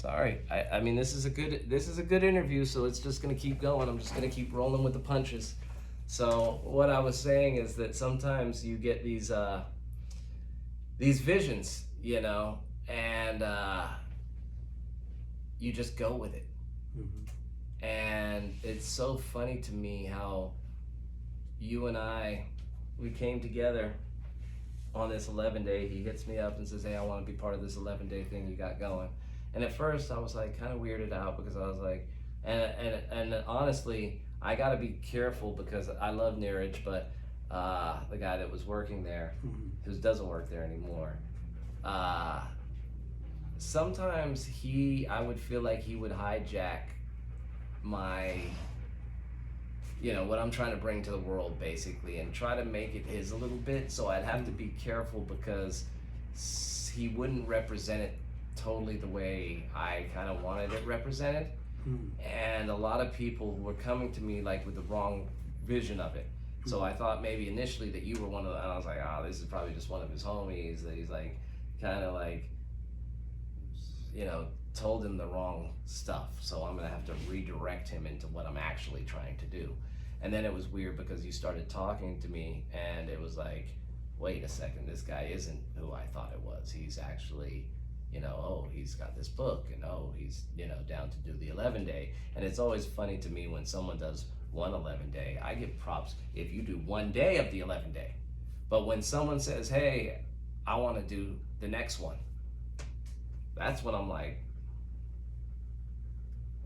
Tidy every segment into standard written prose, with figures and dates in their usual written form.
Sorry. I mean, this is a good interview, so it's just gonna keep going. I'm just gonna keep rolling with the punches. So what I was saying is that sometimes you get these visions, and you just go with it. And it's so funny to me how you and we came together on this 11-day. He hits me up and says, hey, I want to be part of this 11-day thing you got going. And at first I was like kind of weirded out because I was like, and honestly, I got to be careful because I love Neeraj, but the guy that was working there, who doesn't work there anymore, sometimes I would feel like he would hijack my, what I'm trying to bring to the world basically, and try to make it his a little bit. So I'd have to be careful because he wouldn't represent it totally the way I kind of wanted it represented. And a lot of people were coming to me like with the wrong vision of it. So I thought maybe initially that you were one of the, and I was like, this is probably just one of his homies that he's like, kind of like, told him the wrong stuff. So I'm gonna have to redirect him into what I'm actually trying to do. And then it was weird because you started talking to me and it was like, wait a second, this guy isn't who I thought it was. He's actually, he's got this book, and he's, down to do the 11-day. And it's always funny to me when someone does one 11-day, I give props if you do one day of the 11-day. But when someone says, hey, I want to do the next one, that's when I'm like,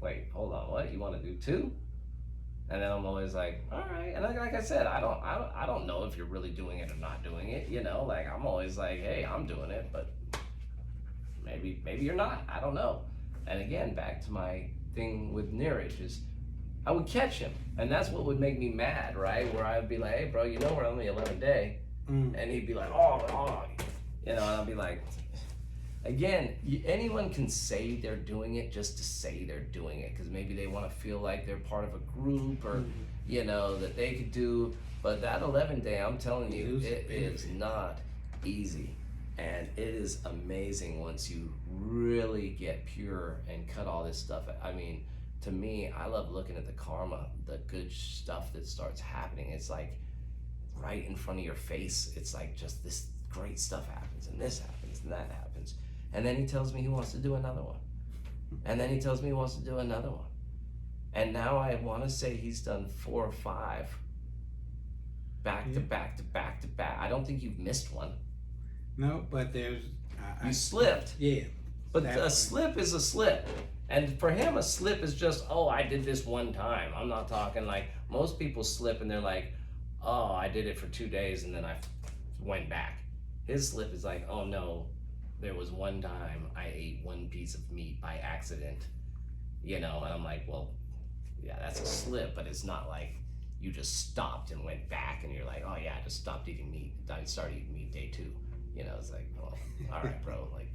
wait, hold on, what? You want to do two? And then I'm always like, all right. And like I said, I don't know if you're really doing it or not doing it. Like I'm always like, hey, I'm doing it, but maybe you're not. I don't know. And again, back to my thing with Neeraj is, I would catch him, and that's what would make me mad, right? Where I'd be like, hey, bro, we're on the 11-day, and he'd be like, and I'd be like. Again, anyone can say they're doing it just to say they're doing it because maybe they want to feel like they're part of a group or, that they could do. But that 11-day, I'm telling you, it is not easy. And it is amazing once you really get pure and cut all this stuff. I mean, to me, I love looking at the karma, the good stuff that starts happening. It's like right in front of your face. It's like just this great stuff happens and this happens and that happens. And then he tells me he wants to do another one. And then he tells me he wants to do another one. And now I want to say he's done 4 or 5 back to back to back to back. I don't think you've missed one. No, but there's... You slipped. Yeah. But a slip is a slip. And for him, a slip is just, I did this one time. I'm not talking like most people slip and they're like, I did it for 2 days and then I went back. His slip is like, oh no, there was one time I ate one piece of meat by accident, and I'm like, well, yeah, that's a slip, but it's not like you just stopped and went back and you're like, oh yeah, I just stopped eating meat. I started eating meat day 2. It's like, well, all right, bro, like,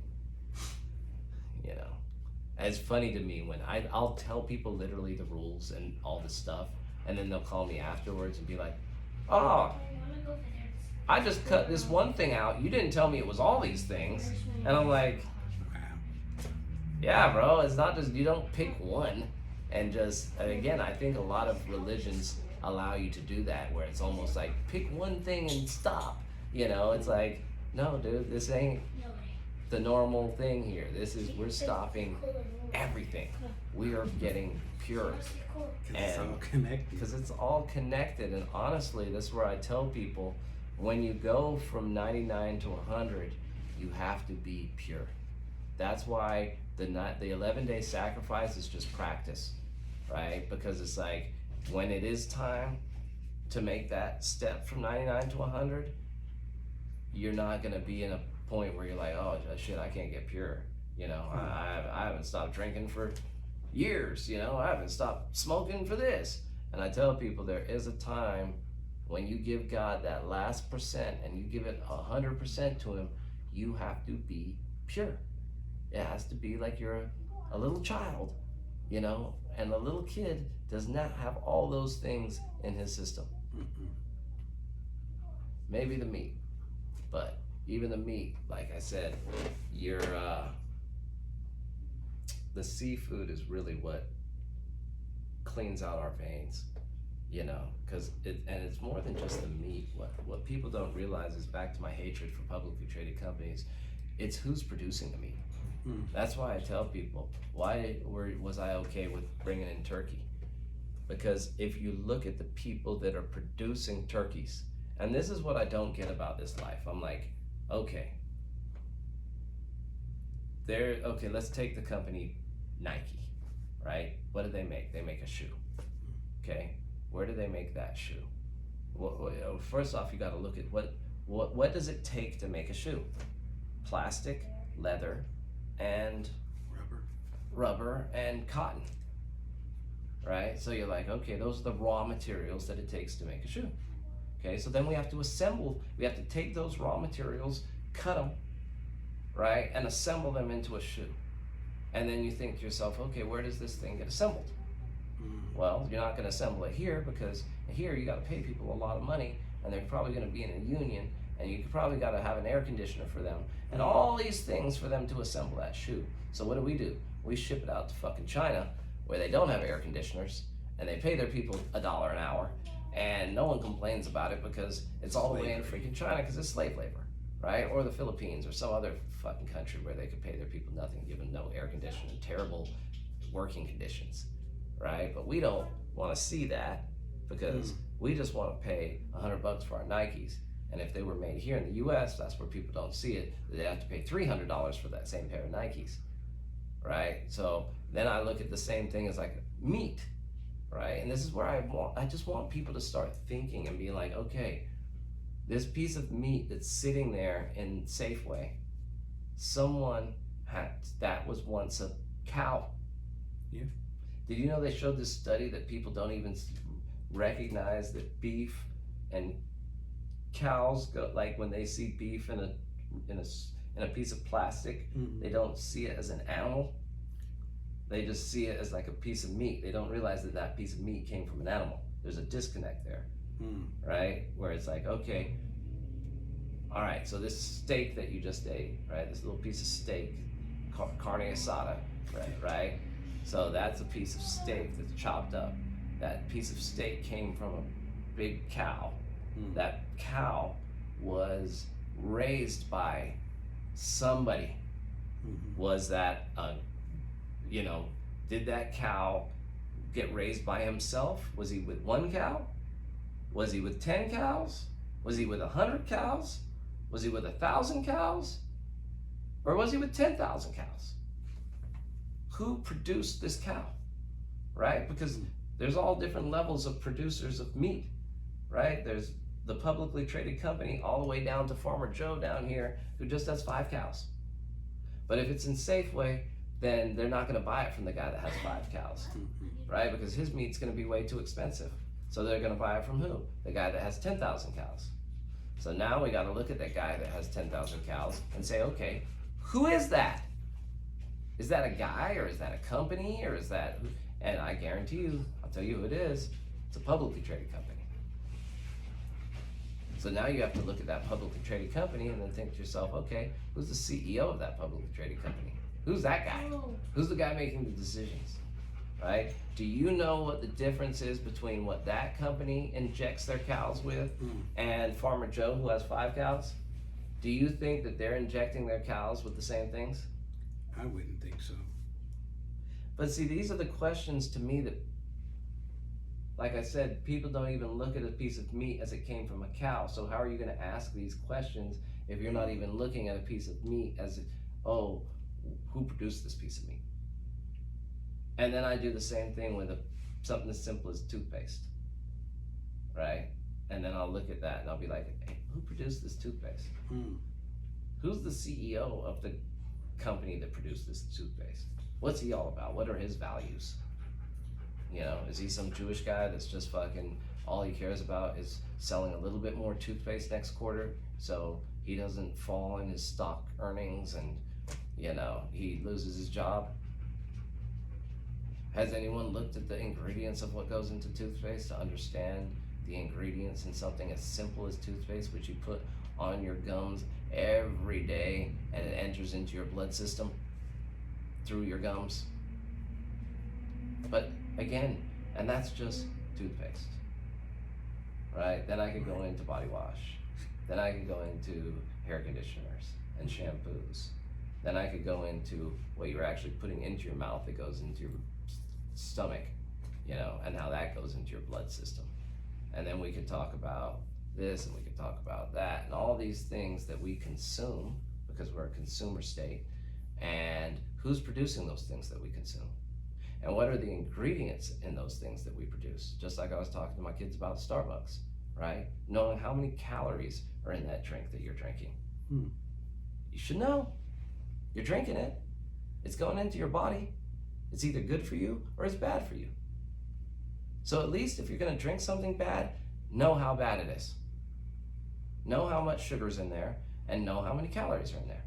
it's funny to me when I'll tell people literally the rules and all this stuff, and then they'll call me afterwards and be like, oh, I just cut this one thing out. You didn't tell me it was all these things. And I'm like, yeah, bro, it's not just, you don't pick one. And again, I think a lot of religions allow you to do that, where it's almost like, pick one thing and stop. It's like, no, dude, this ain't the normal thing here. We're stopping everything. We are getting pure. It's all connected. Because it's all connected. And honestly, that's where I tell people, when you go from 99 to 100, you have to be pure. That's why the 11-day sacrifice is just practice, right? Because it's like, when it is time to make that step from 99 to 100, you're not gonna be in a point where you're like, oh shit, I can't get pure. I haven't stopped drinking for years, I haven't stopped smoking for this. And I tell people there is a time when you give God that last percent and you give it 100% to him, you have to be pure. It has to be like you're a little child, and a little kid does not have all those things in his system. Maybe the meat, but even the meat, like I said, the seafood is really what cleans out our veins, because it's more than just the meat. What people don't realize is, back to my hatred for publicly traded companies, it's who's producing the meat. That's why I tell people, was I okay with bringing in turkey? Because if you look at the people that are producing turkeys, and this is what I don't get about this life, I'm like, okay, let's take the company Nike, right? What do they make? They make a shoe. Okay, where do they make that shoe? Well, first off, you got to look at what does it take to make a shoe? Plastic, leather, and rubber and cotton, right? So you're like, okay, those are the raw materials that it takes to make a shoe. Okay, so then we have to take those raw materials, cut them, right, and assemble them into a shoe. And then you think to yourself, okay, where does this thing get assembled? Well, you're not going to assemble it here, because here you got to pay people a lot of money, and they're probably going to be in a union, and you probably got to have an air conditioner for them, and all these things for them to assemble that shoe. So what do? We ship it out to fucking China, where they don't have air conditioners, and they pay their people $1 an hour, and no one complains about it because it's all the way in freaking China, because it's slave labor, right? Or the Philippines, or some other fucking country where they could pay their people nothing, give them no air conditioning, terrible working conditions, right? But we don't want to see that, because we just want to pay $100 for our Nikes. And if they were made here in the U.S., that's where people don't see it. They have to pay $300 for that same pair of Nikes, right? So then I look at the same thing as like meat, right? And this is where I just want people to start thinking and being like, okay, this piece of meat that's sitting there in Safeway, that was once a cow. Yeah. Did you know they showed this study that people don't even recognize that beef and cows go, like when they see beef in a piece of plastic, they don't see it as an animal. They just see it as like a piece of meat. They don't realize that piece of meat came from an animal. There's a disconnect there, right? Where it's like, okay, all right, so this steak that you just ate, right? This little piece of steak, carne asada, right? So that's a piece of steak that's chopped up. That piece of steak came from a big cow. That cow was raised by somebody. Was that, did that cow get raised by himself? Was he with one cow? Was he with 10 cows? Was he with 100 cows? Was he with 1,000 cows? Or was he with 10,000 cows? Who produced this cow, right? Because there's all different levels of producers of meat, right? There's the publicly traded company all the way down to Farmer Joe down here who just has 5 cows. But if it's in Safeway, then they're not going to buy it from the guy that has 5 cows, right? Because his meat's going to be way too expensive. So they're going to buy it from who? The guy that has 10,000 cows. So now we got to look at that guy that has 10,000 cows and say, okay, who is that? Is that a guy, or is that a company, or is that? And I guarantee you, I'll tell you who it is. It's a publicly traded company. So now you have to look at that publicly traded company and then think to yourself, okay, who's the CEO of that publicly traded company? Who's that guy? Who's the guy making the decisions, right? Do you know what the difference is between what that company injects their cows with and Farmer Joe, who has 5 cows? Do you think that they're injecting their cows with the same things? I wouldn't think so. But see, these are the questions to me that, like I said, people don't even look at a piece of meat as it came from a cow. So how are you going to ask these questions if you're not even looking at a piece of meat as, who produced this piece of meat? And then I do the same thing with something as simple as toothpaste, right? And then I'll look at that and I'll be like, hey, who produced this toothpaste? Who's the CEO of the company that produced this toothpaste? What's he all about? What are his values? Is he some Jewish guy that's just fucking, all he cares about is selling a little bit more toothpaste next quarter so he doesn't fall in his stock earnings and, he loses his job? Has anyone looked at the ingredients of what goes into toothpaste to understand the ingredients in something as simple as toothpaste, which you put on your gums every day and it enters into your blood system through your gums? But again, and that's just toothpaste, right? Then I could go into body wash. Then I could go into hair conditioners and shampoos. Then I could go into what you're actually putting into your mouth that goes into your stomach, and how that goes into your blood system. And then we could talk about this and we could talk about that and all these things that we consume because we're a consumer state. And who's producing those things that we consume? And what are the ingredients in those things that we produce? Just like I was talking to my kids about Starbucks, right? Knowing how many calories are in that drink that you're drinking. You should know. You're drinking it. It's going into your body. It's either good for you or it's bad for you. So at least if you're going to drink something bad, know how bad it is. Know how much sugar's in there and know how many calories are in there.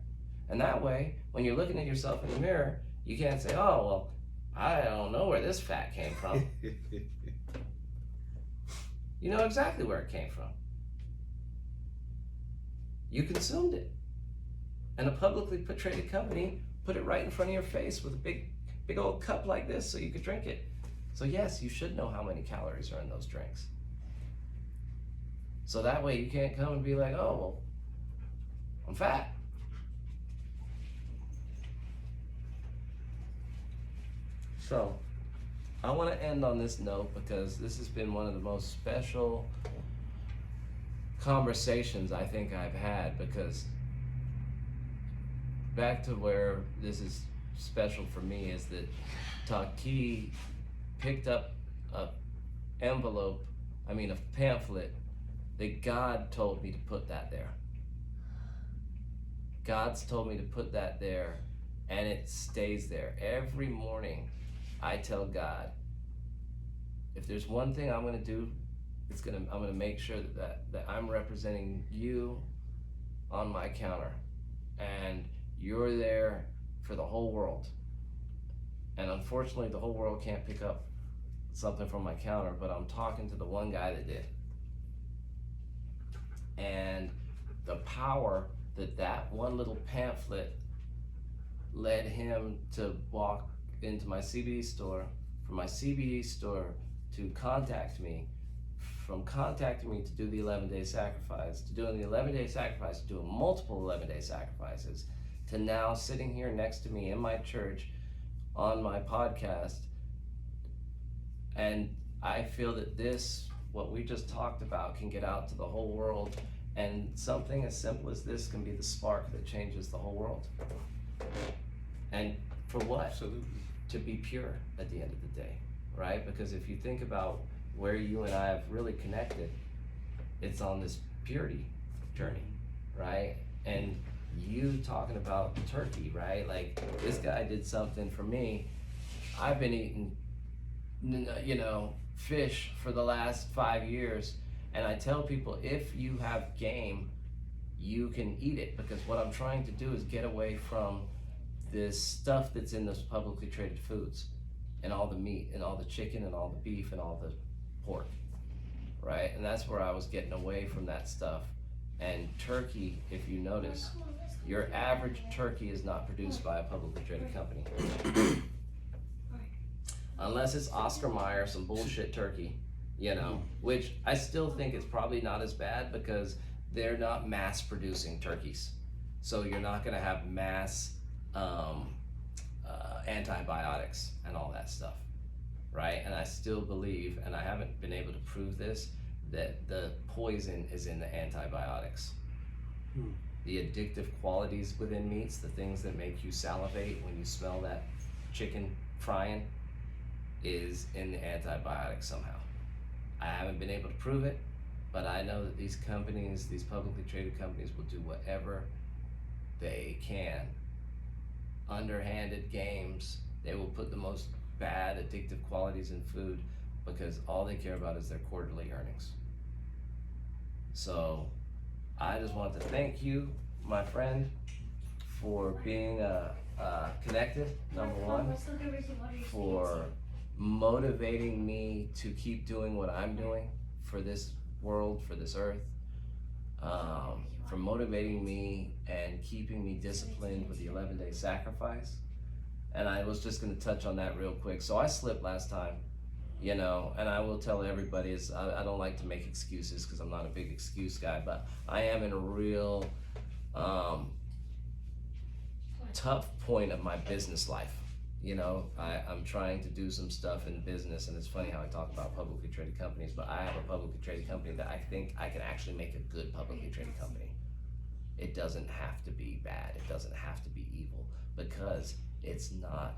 And that way, when you're looking at yourself in the mirror, you can't say, oh, well, I don't know where this fat came from. You know exactly where it came from. You consumed it. And a publicly traded company put it right in front of your face with a big old cup like this so you could drink it. So yes, you should know how many calories are in those drinks. So that way you can't come and be like, oh, well, I'm fat. So I want to end on this note because this has been one of the most special conversations I think I've had, because back to where this is special for me is that Taquee picked up a pamphlet that God told me to put that there. God's told me to put that there, and it stays there. Every morning I tell God, if there's one thing I'm gonna do, I'm gonna make sure that I'm representing you on my counter, and you're there for the whole world. And unfortunately, the whole world can't pick up something from my counter, but I'm talking to the one guy that did. And the power that one little pamphlet led him to walk into my CBD store, from my CBD store to contact me, from contacting me to do the 11-day sacrifice, to doing the 11-day sacrifice, to doing multiple 11-day sacrifices, to now sitting here next to me in my church on my podcast. And I feel that what we just talked about, can get out to the whole world, and something as simple as this can be the spark that changes the whole world. And for what? Absolutely. To be pure at the end of the day, right? Because if you think about where you and I have really connected, it's on this purity journey, right? And you talking about turkey, right? Like, this guy did something for me. I've been eating, fish for the last 5 years, and I tell people, if you have game, you can eat it, because what I'm trying to do is get away from this stuff that's in those publicly traded foods, and all the meat and all the chicken and all the beef and all the pork, right? And that's where I was getting away from that stuff. And turkey, if you notice, your average turkey is not produced by a publicly traded company. Unless it's Oscar Mayer, some bullshit turkey, which I still think it's probably not as bad, because they're not mass producing turkeys. So you're not gonna have mass antibiotics and all that stuff, right? And I still believe, and I haven't been able to prove this, that the poison is in the antibiotics. The addictive qualities within meats, the things that make you salivate when you smell that chicken frying, is in the antibiotics somehow. I haven't been able to prove it, but I know that these companies, these publicly traded companies, will do whatever they can. Underhanded games, they will put the most bad addictive qualities in food, because all they care about is their quarterly earnings. So I just want to thank you, my friend, for being connected, number one, for motivating me to keep doing what I'm doing for this world, for this earth, for motivating me and keeping me disciplined with the 11-day sacrifice, And I was just going to touch on that real quick. So I slipped last time, you know, and I will tell everybody is I don't like to make excuses because I'm not a big excuse guy, but I am in a real tough point of my business life. You know, I'm trying to do some stuff in business, and it's funny how I talk about publicly traded companies, but I have a publicly traded company that I think I can actually make a good publicly traded company. It doesn't have to be bad. It doesn't have to be evil, because it's not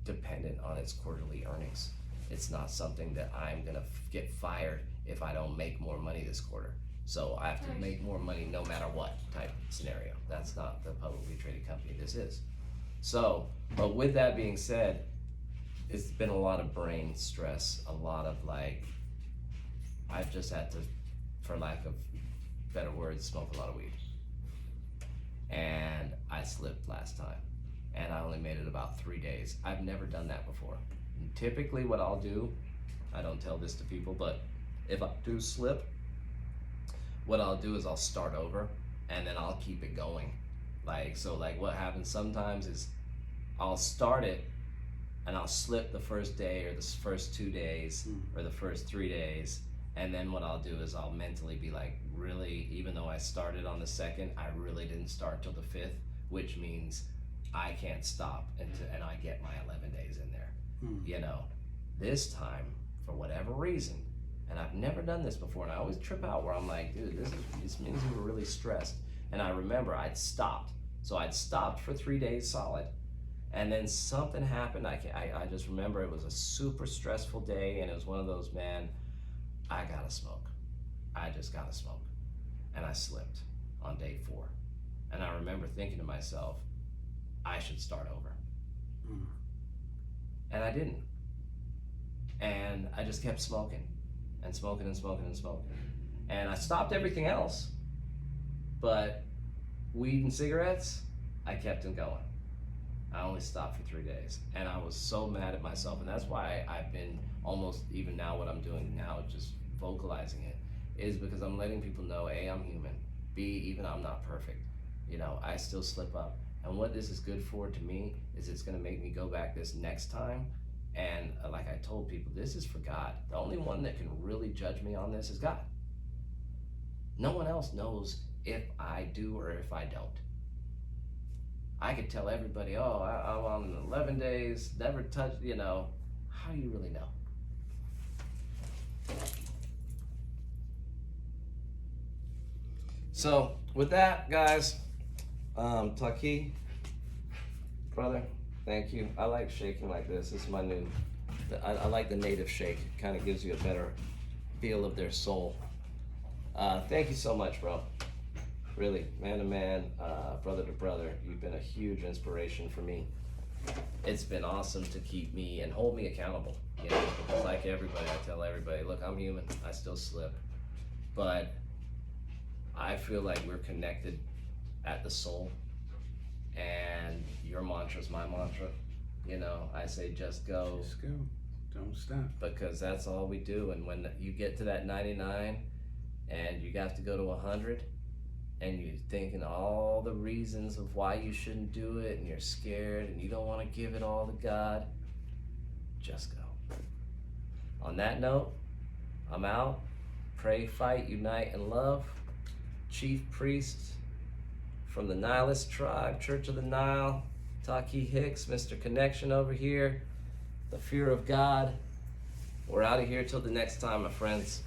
dependent on its quarterly earnings. It's not something that I'm gonna get fired if I don't make more money this quarter. So I have to make more money no matter what type scenario. That's not the publicly traded company this is. So, but with that being said, it's been a lot of brain stress, a lot of like, I've just had to, for lack of better words, smoke a lot of weed. And I slipped last time, and I only made it about 3 days. I've never done that before. And typically what I'll do, I don't tell this to people, but if I do slip, what I'll do is I'll start over, and then I'll keep it going. Like, so like what happens sometimes is I'll start it and I'll slip the first day or the first 2 days or the first 3 days. And then what I'll do is I'll mentally be like, really, even though I started on the 2nd, I really didn't start till the 5th, which means I can't stop and I get my 11 days in there. You know, this time, for whatever reason, and I've never done this before, and I always trip out where I'm like, dude, this means you were really stressed. And I remember I'd stopped. So I'd stopped for 3 days solid. And then something happened. I just remember it was a super stressful day, and it was one of those, man, I gotta smoke. I just gotta smoke. And I slipped on day 4. And I remember thinking to myself, I should start over. And I didn't. And I just kept smoking and smoking and smoking and smoking. And I stopped everything else, but weed and cigarettes, I kept them going. I only stopped for 3 days, and I was so mad at myself. And that's why I've been almost, even now what I'm doing now, just vocalizing it, is because I'm letting people know, A, I'm human, B, even I'm not perfect. You know, I still slip up. And what this is good for to me is it's gonna make me go back this next time. And like I told people, this is for God. The only one that can really judge me on this is God. No one else knows if I do or if I don't. I could tell everybody, oh, I'm on 11 days, never touched, you know. How do you really know? So with that, guys, Taquee, brother, thank you. I like shaking like this. This is my new, I like the native shake. It kind of gives you a better feel of their soul. Thank you so much, bro. Really, man to man, brother to brother, you've been a huge inspiration for me. It's been awesome to keep me and hold me accountable. You know, because like everybody, I tell everybody, look, I'm human, I still slip. But I feel like we're connected at the soul, and your mantra is my mantra. You know, I say just go. Just go, don't stop. Because that's all we do. And when you get to that 99 and you have to go to 100, and you're thinking all the reasons of why you shouldn't do it, and you're scared and you don't want to give it all to God, just go. On that note, I'm out. Pray, fight, unite, and love. Chief Priest from the Nilist tribe, Church of the Nile, Taquee Hicks, Mr. Connection over here, the fear of God. We're out of here till the next time, my friends.